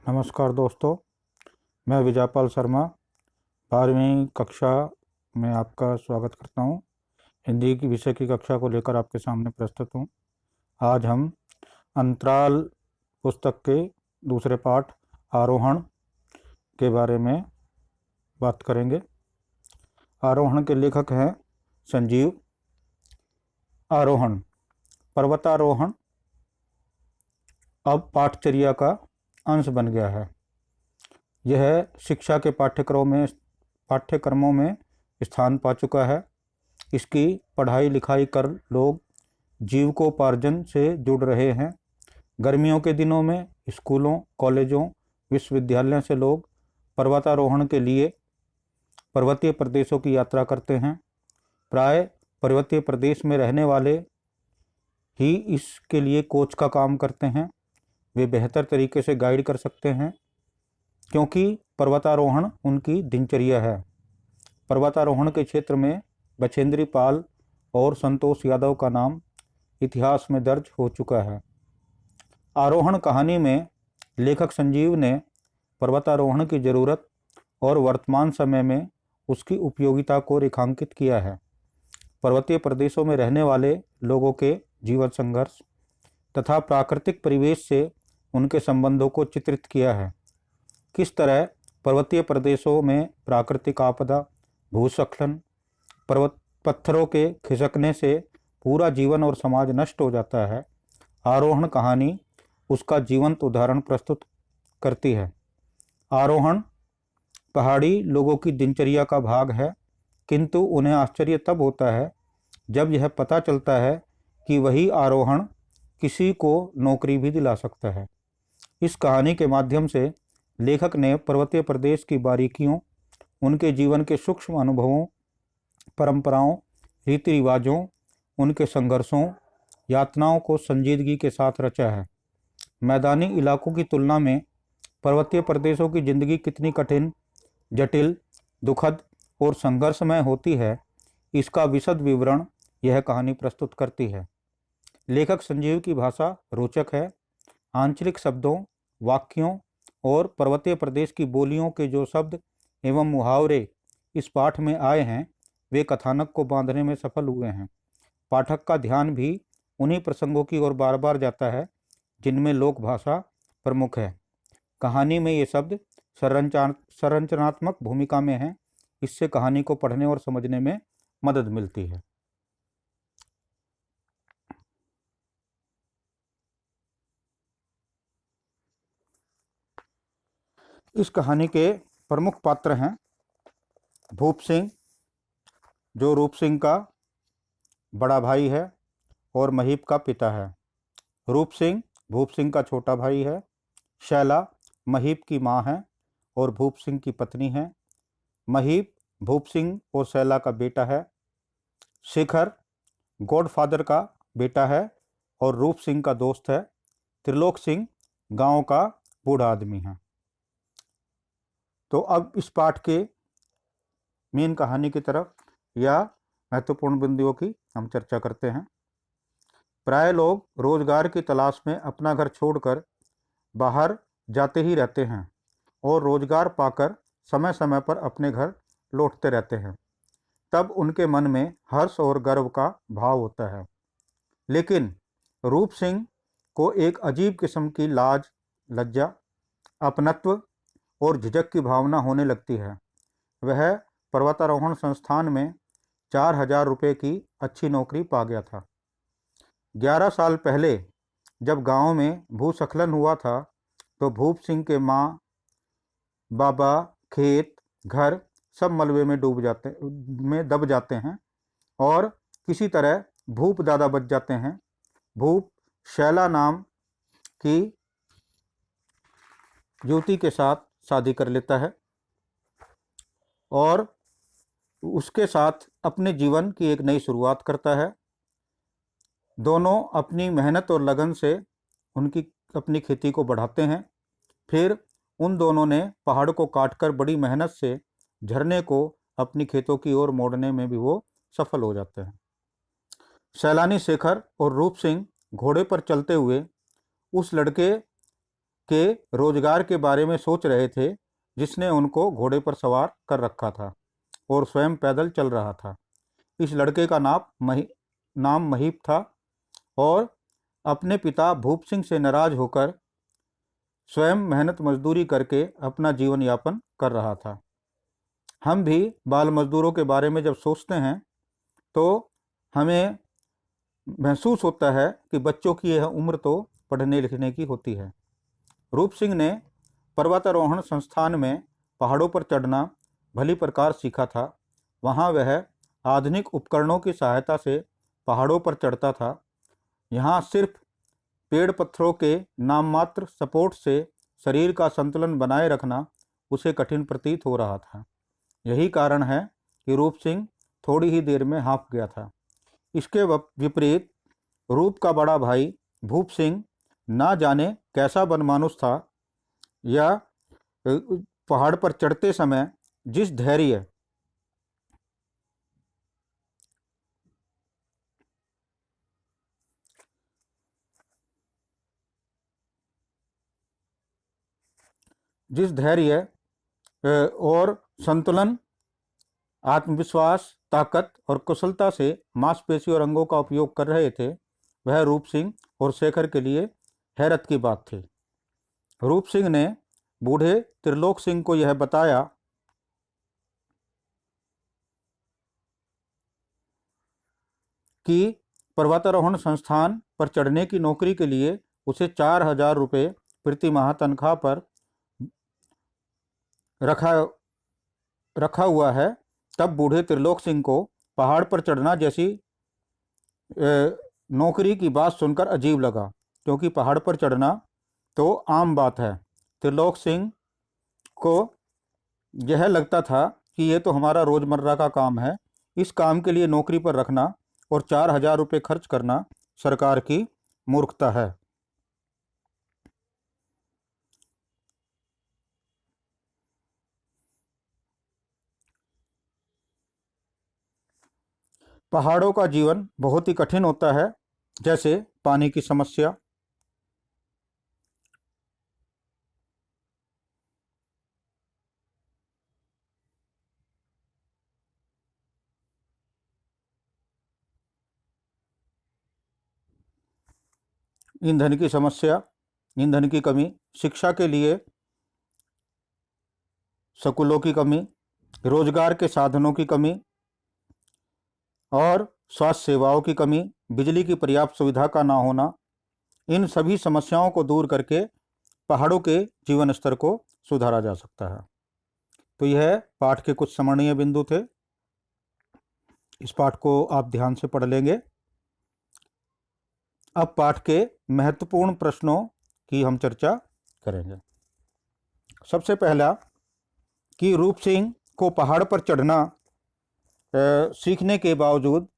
नमस्कार दोस्तों, मैं विजयपाल शर्मा 12वीं कक्षा में आपका स्वागत करता हूं। हिंदी की विषय की कक्षा को लेकर आपके सामने प्रस्तुत हूं। आज हम अंतराल पुस्तक के दूसरे पाठ आरोहण के बारे में बात करेंगे। आरोहण के लेखक हैं संजीव। आरोहण, पर्वतारोहण अब पाठचर्या का अंश बन गया है। यह शिक्षा के पाठ्यक्रमों में स्थान पा चुका है। इसकी पढ़ाई लिखाई कर लोग जीविकोपार्जन से जुड़ रहे हैं। गर्मियों के दिनों में स्कूलों, कॉलेजों, विश्वविद्यालयों से लोग पर्वतारोहण के लिए पर्वतीय प्रदेशों की यात्रा करते हैं। प्राय पर्वतीय प्रदेश में रहने वाले ही इसके लिए कोच का काम करते हैं। वे बेहतर तरीके से गाइड कर सकते हैं क्योंकि पर्वतारोहण उनकी दिनचर्या है। पर्वतारोहण के क्षेत्र में बछेंद्री पाल और संतोष यादव का नाम इतिहास में दर्ज हो चुका है। आरोहण कहानी में लेखक संजीव ने पर्वतारोहण की ज़रूरत और वर्तमान समय में उसकी उपयोगिता को रेखांकित किया है। पर्वतीय प्रदेशों में रहने वाले लोगों के जीवन संघर्ष तथा प्राकृतिक परिवेश से उनके संबंधों को चित्रित किया है। किस तरह पर्वतीय प्रदेशों में प्राकृतिक आपदा, भूस्खलन, पर्वत पत्थरों के खिसकने से पूरा जीवन और समाज नष्ट हो जाता है। आरोहण कहानी उसका जीवंत उदाहरण प्रस्तुत करती है। आरोहण पहाड़ी लोगों की दिनचर्या का भाग है, किंतु उन्हें आश्चर्य तब होता है जब यह पता चलता है कि वही आरोहण किसी को नौकरी भी दिला सकता है। इस कहानी के माध्यम से लेखक ने पर्वतीय प्रदेश की बारीकियों, उनके जीवन के सूक्ष्म अनुभवों, परंपराओं, रीति रिवाजों, उनके संघर्षों, यातनाओं को संजीदगी के साथ रचा है। मैदानी इलाकों की तुलना में पर्वतीय प्रदेशों की जिंदगी कितनी कठिन, जटिल, दुखद और संघर्षमय होती है, इसका विशद विवरण यह कहानी प्रस्तुत करती है। लेखक संजीव की भाषा रोचक है। आंचलिक शब्दों, वाक्यों और पर्वतीय प्रदेश की बोलियों के जो शब्द एवं मुहावरे इस पाठ में आए हैं, वे कथानक को बांधने में सफल हुए हैं। पाठक का ध्यान भी उन्हीं प्रसंगों की ओर बार बार जाता है जिनमें लोक भाषा प्रमुख है। कहानी में ये शब्द संरचनात्मक भूमिका में हैं। इससे कहानी को पढ़ने और समझने में मदद मिलती है। इस कहानी के प्रमुख पात्र हैं भूप सिंह, जो रूप सिंह का बड़ा भाई है और महीप का पिता है। रूप सिंह भूप सिंह का छोटा भाई है। शैला महीप की माँ है और भूप सिंह की पत्नी है। महीप भूप सिंह और शैला का बेटा है। शेखर गॉडफादर का बेटा है और रूप सिंह का दोस्त है। त्रिलोक सिंह गांव का बूढ़ा आदमी है। तो अब इस पाठ के मेन कहानी की तरफ या महत्वपूर्ण बिंदुओं की हम चर्चा करते हैं। प्राय लोग रोजगार की तलाश में अपना घर छोड़कर बाहर जाते ही रहते हैं और रोजगार पाकर समय समय पर अपने घर लौटते रहते हैं। तब उनके मन में हर्ष और गर्व का भाव होता है। लेकिन रूप सिंह को एक अजीब किस्म की लाज, लज्जा, अपनत्व और झिझक की भावना होने लगती है। वह पर्वतारोहण संस्थान में 4,000 रुपये की अच्छी नौकरी पा गया था। 11 साल पहले जब गांव में भूस्खलन हुआ था तो भूप सिंह के माँ, बाबा, खेत, घर सब मलबे में दब जाते हैं और किसी तरह भूप दादा बच जाते हैं। भूप शैला नाम की युवती के साथ शादी कर लेता है और उसके साथ अपने जीवन की एक नई शुरुआत करता है। दोनों अपनी मेहनत और लगन से अपनी खेती को बढ़ाते हैं। फिर उन दोनों ने पहाड़ को काटकर बड़ी मेहनत से झरने को अपनी खेतों की ओर मोड़ने में भी वो सफल हो जाते हैं। सैलानी शेखर और रूप सिंह घोड़े पर चलते हुए उस लड़के के रोजगार के बारे में सोच रहे थे, जिसने उनको घोड़े पर सवार कर रखा था और स्वयं पैदल चल रहा था। इस लड़के का नाम महीप था और अपने पिता भूप सिंह से नाराज होकर स्वयं मेहनत मजदूरी करके अपना जीवन यापन कर रहा था। हम भी बाल मजदूरों के बारे में जब सोचते हैं तो हमें महसूस होता है कि बच्चों की यह उम्र तो पढ़ने लिखने की होती है। रूप सिंह ने पर्वतारोहण संस्थान में पहाड़ों पर चढ़ना भली प्रकार सीखा था। वहाँ वह आधुनिक उपकरणों की सहायता से पहाड़ों पर चढ़ता था। यहाँ सिर्फ पेड़ पत्थरों के नाम मात्र सपोर्ट से शरीर का संतुलन बनाए रखना उसे कठिन प्रतीत हो रहा था। यही कारण है कि रूप सिंह थोड़ी ही देर में हाँफ गया था। इसके विपरीत रूप का बड़ा भाई भूप सिंह ना जाने कैसा बनमानुस था, या पहाड़ पर चढ़ते समय जिस धैर्य और संतुलन, आत्मविश्वास, ताकत और कुशलता से मांसपेशी और अंगों का उपयोग कर रहे थे, वह रूप सिंह और शेखर के लिए हैरत की बात थी। रूप सिंह ने बूढ़े त्रिलोक सिंह को यह बताया कि पर्वतारोहण संस्थान पर चढ़ने की नौकरी के लिए उसे 4,000 रुपये प्रति माह तनख्वाह पर रखा हुआ है। तब बूढ़े त्रिलोक सिंह को पहाड़ पर चढ़ना जैसी नौकरी की बात सुनकर अजीब लगा, क्योंकि पहाड़ पर चढ़ना तो आम बात है। त्रिलोक सिंह को यह लगता था कि यह तो हमारा रोजमर्रा का काम है, इस काम के लिए नौकरी पर रखना और 4,000 रुपये खर्च करना सरकार की मूर्खता है। पहाड़ों का जीवन बहुत ही कठिन होता है, जैसे पानी की समस्या, ईंधन की समस्या, ईंधन की कमी, शिक्षा के लिए स्कूलों की कमी, रोजगार के साधनों की कमी और स्वास्थ्य सेवाओं की कमी, बिजली की पर्याप्त सुविधा का ना होना, इन सभी समस्याओं को दूर करके पहाड़ों के जीवन स्तर को सुधारा जा सकता है। तो यह पाठ के कुछ स्मरणीय बिंदु थे। इस पाठ को आप ध्यान से पढ़ लेंगे। अब पाठ के महत्वपूर्ण प्रश्नों की हम चर्चा करेंगे। सबसे पहला कि रूप सिंह को पहाड़ पर चढ़ना सीखने के बावजूद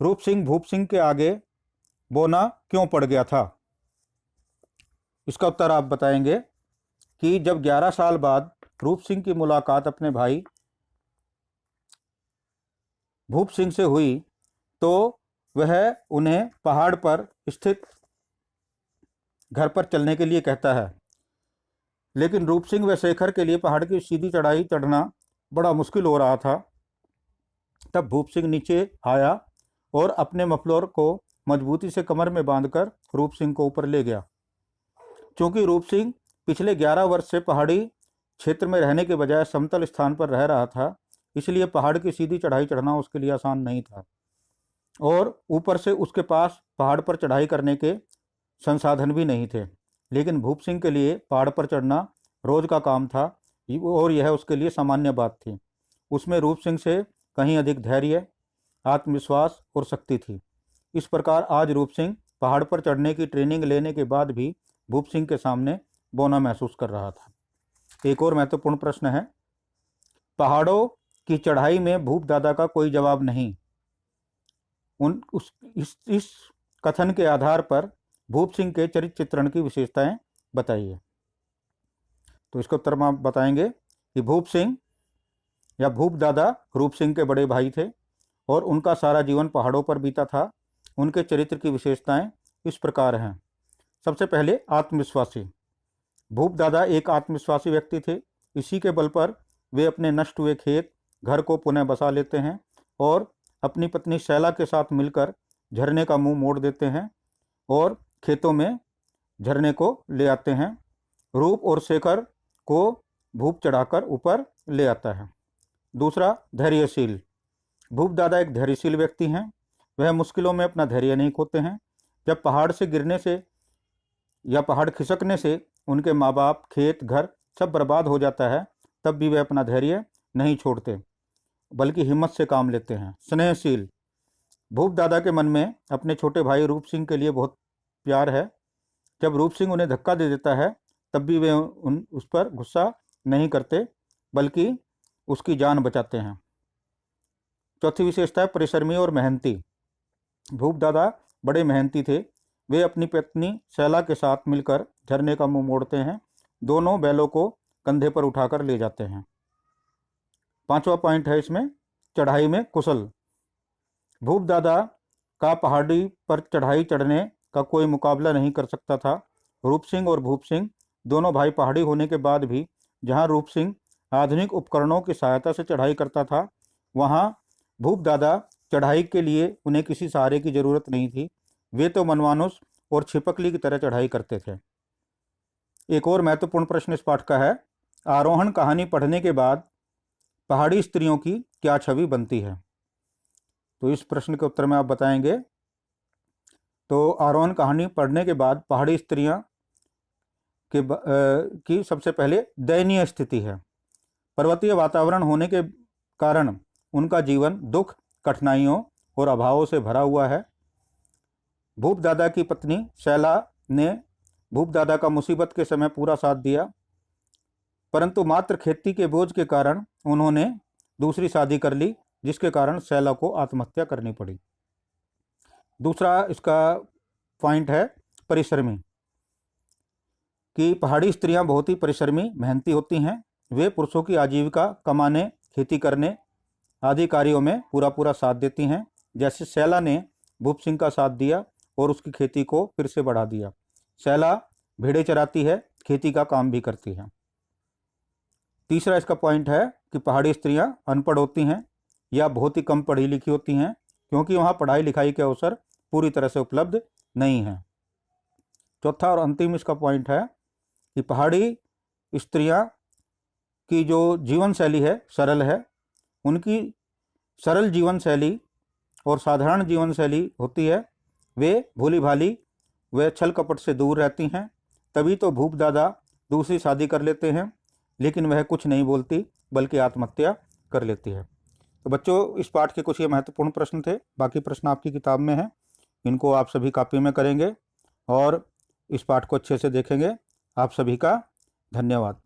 रूप सिंह भूप सिंह के आगे बोना क्यों पड़ गया था। इसका उत्तर आप बताएंगे कि जब 11 साल बाद रूप सिंह की मुलाकात अपने भाई भूप सिंह से हुई तो वह उन्हें पहाड़ पर स्थित घर पर चलने के लिए कहता है, लेकिन रूप सिंह व शेखर के लिए पहाड़ की सीधी चढ़ाई चढ़ना बड़ा मुश्किल हो रहा था। तब भूप सिंह नीचे आया और अपने मफलर को मजबूती से कमर में बांधकर रूप सिंह को ऊपर ले गया। क्योंकि रूप सिंह पिछले 11 वर्ष से पहाड़ी क्षेत्र में रहने के बजाय समतल स्थान पर रह रहा था, इसलिए पहाड़ की सीधी चढ़ाई चढ़ना उसके लिए आसान नहीं था और ऊपर से उसके पास पहाड़ पर चढ़ाई करने के संसाधन भी नहीं थे। लेकिन भूप सिंह के लिए पहाड़ पर चढ़ना रोज का काम था और यह उसके लिए सामान्य बात थी। उसमें रूप सिंह से कहीं अधिक धैर्य, आत्मविश्वास और शक्ति थी। इस प्रकार आज रूप सिंह पहाड़ पर चढ़ने की ट्रेनिंग लेने के बाद भी भूप सिंह के सामने बौना महसूस कर रहा था। एक और महत्वपूर्ण प्रश्न है, पहाड़ों की चढ़ाई में भूप दादा का कोई जवाब नहीं। इस कथन के आधार पर भूप सिंह के चरित्र चित्रण की विशेषताएं बताइए। तो इसका उत्तर आप बताएंगे कि भूप सिंह या भूप दादा रूप सिंह के बड़े भाई थे और उनका सारा जीवन पहाड़ों पर बीता था। उनके चरित्र की विशेषताएं इस प्रकार हैं। सबसे पहले आत्मविश्वासी। भूप दादा एक आत्मविश्वासी व्यक्ति थे। इसी के बल पर वे अपने नष्ट हुए खेत घर को पुनः बसा लेते हैं और अपनी पत्नी शैला के साथ मिलकर झरने का मुंह मोड़ देते हैं और खेतों में झरने को ले आते हैं। रूप और शेखर को भूप चढ़ाकर ऊपर ले आता है। दूसरा, धैर्यशील। भूप दादा एक धैर्यशील व्यक्ति हैं। वह मुश्किलों में अपना धैर्य नहीं खोते हैं। जब पहाड़ से गिरने से या पहाड़ खिसकने से उनके माँ बाप, खेत, घर सब बर्बाद हो जाता है, तब भी वे अपना धैर्य नहीं छोड़ते बल्कि हिम्मत से काम लेते हैं। स्नेहशील। भूप दादा के मन में अपने छोटे भाई रूप सिंह के लिए बहुत प्यार है। जब रूप सिंह उन्हें धक्का दे देता है तब भी वे उस पर गुस्सा नहीं करते बल्कि उसकी जान बचाते हैं। चौथी विशेषता है परिश्रमी और मेहनती। भूप दादा बड़े मेहनती थे। वे अपनी पत्नी शैला के साथ मिलकर झरने का मुंह मोड़ते हैं। दोनों बैलों को कंधे पर उठाकर ले जाते हैं। पांचवा पॉइंट है इसमें, चढ़ाई में कुशल। भूप दादा का पहाड़ी पर चढ़ाई चढ़ने का कोई मुकाबला नहीं कर सकता था। रूप सिंह और भूप सिंह दोनों भाई पहाड़ी होने के बाद भी जहां रूप सिंह आधुनिक उपकरणों की सहायता से चढ़ाई करता था, वहां भूप दादा चढ़ाई के लिए उन्हें किसी सहारे की जरूरत नहीं थी। वे तो मनमानुस और छिपकली की तरह चढ़ाई करते थे। एक और महत्वपूर्ण प्रश्न इस पाठ का है, आरोहण कहानी पढ़ने के बाद पहाड़ी स्त्रियों की क्या छवि बनती है? तो इस प्रश्न के उत्तर में आप बताएंगे। तो आरोहण कहानी पढ़ने के बाद पहाड़ी स्त्रियां की सबसे पहले दयनीय स्थिति है। पर्वतीय वातावरण होने के कारण उनका जीवन दुख, कठिनाइयों और अभावों से भरा हुआ है। भूप दादा की पत्नी शैला ने भूप दादा का मुसीबत के समय पूरा साथ दिया, परंतु मात्र खेती के बोझ के कारण उन्होंने दूसरी शादी कर ली, जिसके कारण शैला को आत्महत्या करनी पड़ी। दूसरा इसका पॉइंट है परिश्रमी, कि पहाड़ी स्त्रियां बहुत ही परिश्रमी, मेहनती होती हैं। वे पुरुषों की आजीविका कमाने, खेती करने आदि कार्यों में पूरा साथ देती हैं। जैसे शैला ने भूप सिंह का साथ दिया और उसकी खेती को फिर से बढ़ा दिया। शैला भेड़ें चराती है, खेती का काम भी करती है। तीसरा इसका पॉइंट है कि पहाड़ी स्त्रियां अनपढ़ होती हैं या बहुत ही कम पढ़ी लिखी होती हैं, क्योंकि वहाँ पढ़ाई लिखाई के अवसर पूरी तरह से उपलब्ध नहीं हैं। चौथा और अंतिम इसका पॉइंट है कि पहाड़ी स्त्रियां की जो जीवन शैली है सरल है। उनकी सरल जीवन शैली और साधारण जीवन शैली होती है। वे भोली भाली व छल कपट से दूर रहती हैं। तभी तो भूप दादा दूसरी शादी कर लेते हैं, लेकिन वह कुछ नहीं बोलती बल्कि आत्महत्या कर लेती है। तो बच्चों, इस पाठ के कुछ ये महत्वपूर्ण प्रश्न थे। बाकी प्रश्न आपकी किताब में हैं, इनको आप सभी कॉपी में करेंगे और इस पाठ को अच्छे से देखेंगे। आप सभी का धन्यवाद।